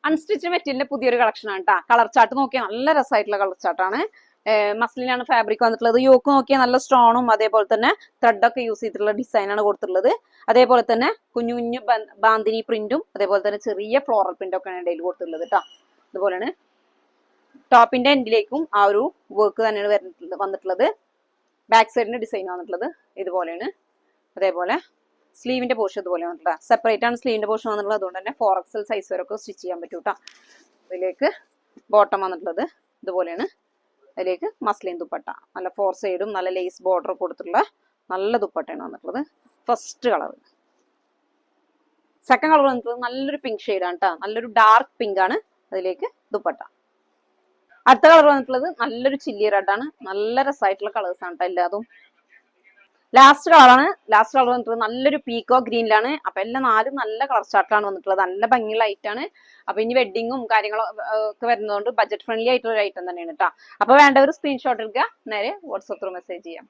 Unstitch മെറ്റീരിയലിന്റെ പുതിയൊരു collection ആണ് കേട്ടോ. കളർ ചാർട്ട് നോക്കിയാൽ നല്ല രസമായിട്ടുള്ള കളർ ചാർട്ടാണ്. മസ്ലിനാണ് ഫാബ്രിക് വന്നിട്ടുള്ളത്. യോക്ക് നോക്കിയാൽ നല്ല സ്റ്റോണും അതേപോലെ തന്നെ ത്രെഡൊക്കെ യൂസ് ചെയ്തിട്ടുള്ള ഡിസൈനാണ് കൊടുത്തിട്ടുള്ളത്. അതേപോലെ തന്നെ കുഞ്ഞു കുഞ്ഞു ബാന്തിനി പ്രിന്റും അതേപോലെ തന്നെ ചെറിയ ഫ്ലോറൽ പ്രിന്റും ഒക്കെയാണ് ഇടയിൽ കൊടുത്തിട്ടുള്ളത് കേട്ടോ. ഇതുപോലെയാണ് ടോപ്പിന്റെ എൻഡിലേക്കും ആ ഒരു വർക്ക് തന്നെയാണ് വന്നിട്ടുള്ളത്. ബാക്ക് സൈഡിന്റെ ഡിസൈൻ വന്നിട്ടുള്ളത് ഇതുപോലെയാണ്. അതേപോലെ സ്ലീവിന്റെ പോർഷൻ ഇതുപോലെ വന്നിട്ടുള്ള സെപ്പറേറ്റ് ആണ് സ്ലീവിന്റെ പോർഷൻ വന്നിട്ടുള്ളത്. അതുകൊണ്ട് തന്നെ 4XL സൈസ് വരെയൊക്കെ സ്റ്റിച്ച് ചെയ്യാൻ പറ്റും കേട്ടോ. അതിലേക്ക് ബോട്ടം വന്നിട്ടുള്ളത് ഇതുപോലെയാണ്. അതിലേക്ക് മസ്ലിൻ ദുപ്പട്ട, നല്ല 4 സൈഡും നല്ല ലേസ് ബോർഡർ കൊടുത്തിട്ടുള്ള നല്ല ദുപ്പട്ടയാണ് വന്നിട്ടുള്ളത്. First colour. സെക്കൻഡ് കളർ വന്നിട്ടുള്ളത് നല്ലൊരു പിങ്ക് ഷെയ്ഡാണ് കേട്ടോ. നല്ലൊരു ഡാർക്ക് പിങ്ക് ആണ്. അതിലേക്ക് ദുപ്പട്ട. അടുത്ത കളർ വന്നിട്ടുള്ളത് നല്ലൊരു ചില്ലി റെഡ് ആണ്. നല്ല രസമായിട്ടുള്ള കളേഴ്സ് ആണ് കേട്ടോ എല്ലാതും. ലാസ്റ്റ് കളറാണ്. ലാസ്റ്റ് കളർ വന്നിട്ടുള്ളത് നല്ലൊരു പീക്കോ ഗ്രീനിലാണ്. അപ്പൊ എല്ലാം 4 നല്ല കളർ ചാർട്ടാണ് വന്നിട്ടുള്ളത്. നല്ല ഭംഗിയുള്ള ഐറ്റാണ്. അപ്പൊ ഇനി വെഡിങ്ങും കാര്യങ്ങളും ഒക്കെ വരുന്നതുകൊണ്ട് ബഡ്ജറ്റ് ഫ്രണ്ട്ലി ആയിട്ടുള്ള ഒരു ഐറ്റം തന്നെയാണ് കേട്ടോ. അപ്പൊ വേണ്ടവർ സ്ക്രീൻഷോട്ട് എടുക്കുക, നേരെ വാട്സ്ആപ്പ് ത്രൂ മെസ്സേജ് ചെയ്യാം.